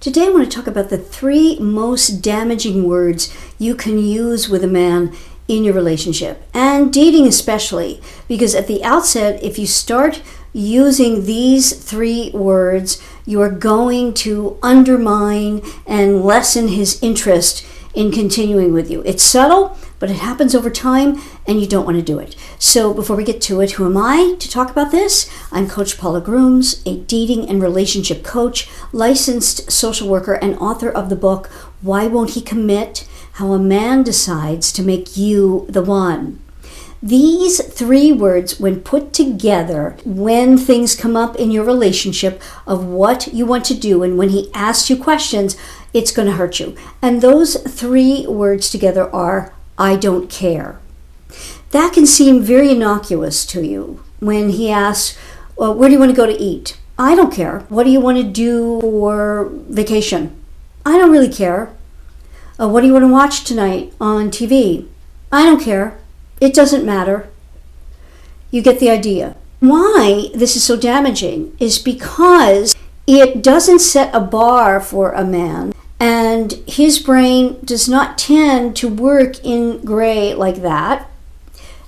Today I want to talk about the 3 most damaging words you can use with a man in your relationship, and dating especially, because at the outset, if you start using these 3 words, you are going to undermine and lessen his interest in continuing with you. It's subtle, but it happens over time, and you don't want to do it. So before we get to it, who am I to talk about this? I'm Coach Paula Grooms, a dating and relationship coach, licensed social worker, and author of the book, Why Won't He Commit? How a Man Decides to Make You the One. These 3 words, when put together, when things come up in your relationship of what you want to do, and when he asks you questions, it's going to hurt you. And those 3 words together are, I don't care. That can seem very innocuous to you when he asks, well, where do you want to go to eat? I don't care. What do you want to do for vacation? I don't really care. What do you want to watch tonight on TV? I don't care. It doesn't matter. You get the idea. Why this is so damaging is because it doesn't set a bar for a man, and his brain does not tend to work in gray like that.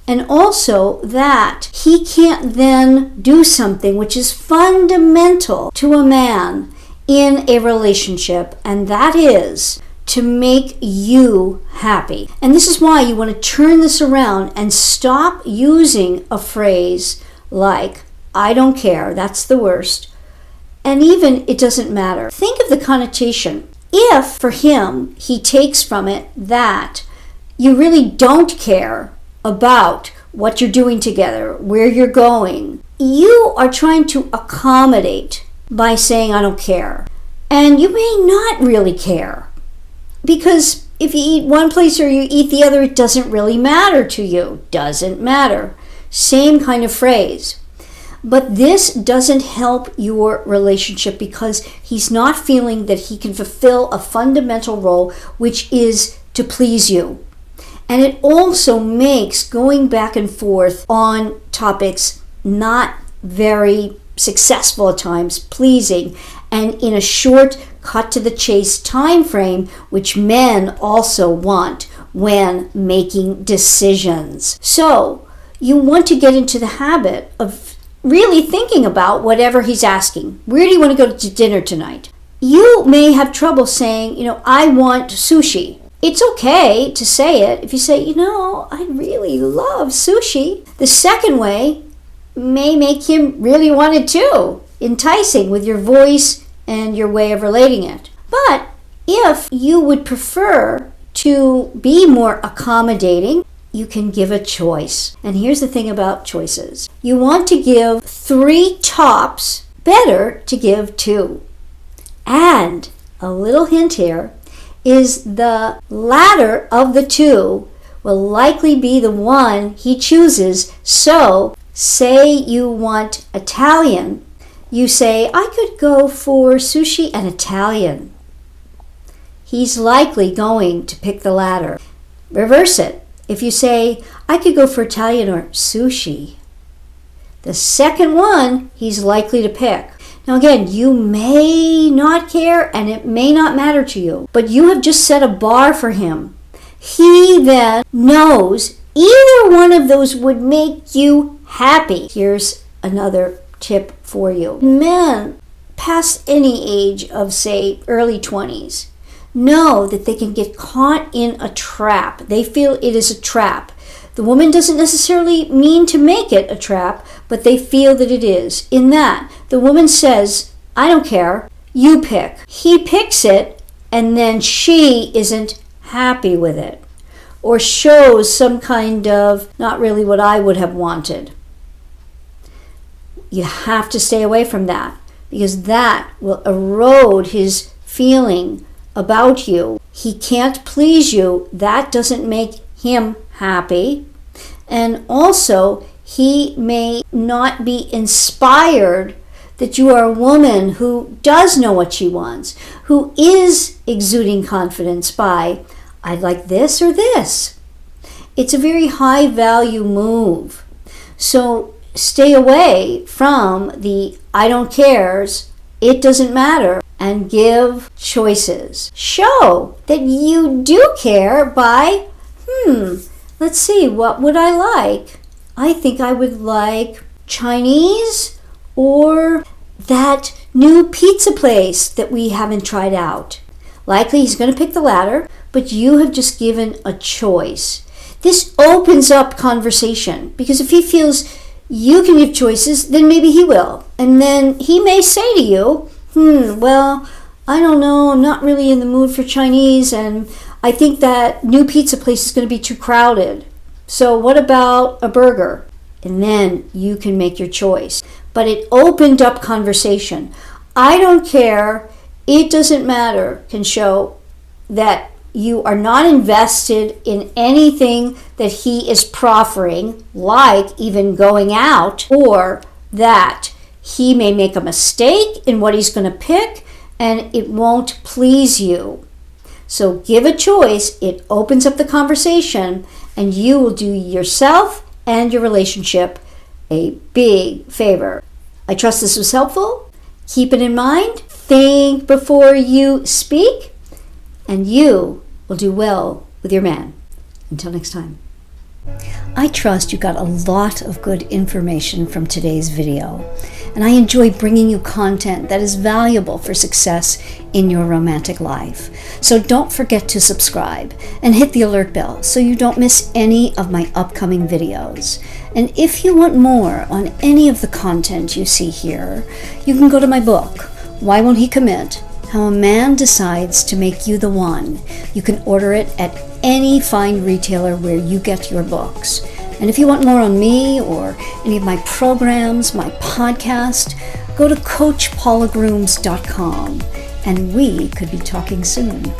And also that he can't then do something which is fundamental to a man in a relationship, and that is to make you happy. And this is why you want to turn this around and stop using a phrase like, I don't care, that's the worst, and even it doesn't matter. Think of the connotation. If, for him, he takes from it that you really don't care about what you're doing together, where you're going, you are trying to accommodate by saying, I don't care. And you may not really care. Because if you eat one place or you eat the other, it doesn't really matter to you. Doesn't matter. Same kind of phrase. But this doesn't help your relationship because he's not feeling that he can fulfill a fundamental role, which is to please you. And it also makes going back and forth on topics not very successful at times, pleasing, and in a short, cut to the chase time frame, which men also want when making decisions. So you want to get into the habit of really thinking about whatever he's asking. Where do you want to go to dinner tonight? You may have trouble saying, I want sushi. It's okay to say it. If you say, I really love sushi. The second way may make him really want it too. Enticing with your voice and your way of relating it. But if you would prefer to be more accommodating, you can give a choice. And here's the thing about choices. You want to give 3 tops, better to give 2. And a little hint here is the latter of the 2 will likely be the one he chooses. So say you want Italian, you say, I could go for sushi and Italian. He's likely going to pick the latter. Reverse it. If you say, I could go for Italian or sushi, the second one he's likely to pick. Now again, you may not care and it may not matter to you, but you have just set a bar for him. He then knows either one of those would make you happy. Here's another tip for you. Men past any age of, say, early 20s know that they can get caught in a trap. They feel it is a trap. The woman doesn't necessarily mean to make it a trap, but they feel that it is. In that, the woman says, I don't care, you pick. He picks it, and then she isn't happy with it, or shows some kind of not really what I would have wanted. You have to stay away from that because that will erode his feeling about you. He can't please you. That doesn't make him happy. And also, he may not be inspired that you are a woman who does know what she wants, who is exuding confidence by, I'd like this or this. It's a very high value move. So stay away from the I don't cares, it doesn't matter. and give choices. Show that you do care by, let's see, what would I like? I think I would like Chinese or that new pizza place that we haven't tried out. Likely he's going to pick the latter, but you have just given a choice. This opens up conversation, because if he feels you can give choices, then maybe he will. And then he may say to you, well, I don't know, I'm not really in the mood for Chinese, and I think that new pizza place is going to be too crowded. So what about a burger? And then you can make your choice. But it opened up conversation. I don't care, it doesn't matter, can show that you are not invested in anything that he is proffering, like even going out, or that he may make a mistake in what he's going to pick and it won't please you. So give a choice, it opens up the conversation, and you will do yourself and your relationship a big favor. I trust this was helpful. Keep it in mind. Think before you speak, and you will do well with your man. Until next time. I trust you got a lot of good information from today's video, and I enjoy bringing you content that is valuable for success in your romantic life. So don't forget to subscribe and hit the alert bell so you don't miss any of my upcoming videos. And if you want more on any of the content you see here, you can go to my book, Why Won't He Commit? How a Man Decides to Make You the One. You can order it at any fine retailer where you get your books. And if you want more on me or any of my programs, my podcast, go to coachpaulagrooms.com, and we could be talking soon.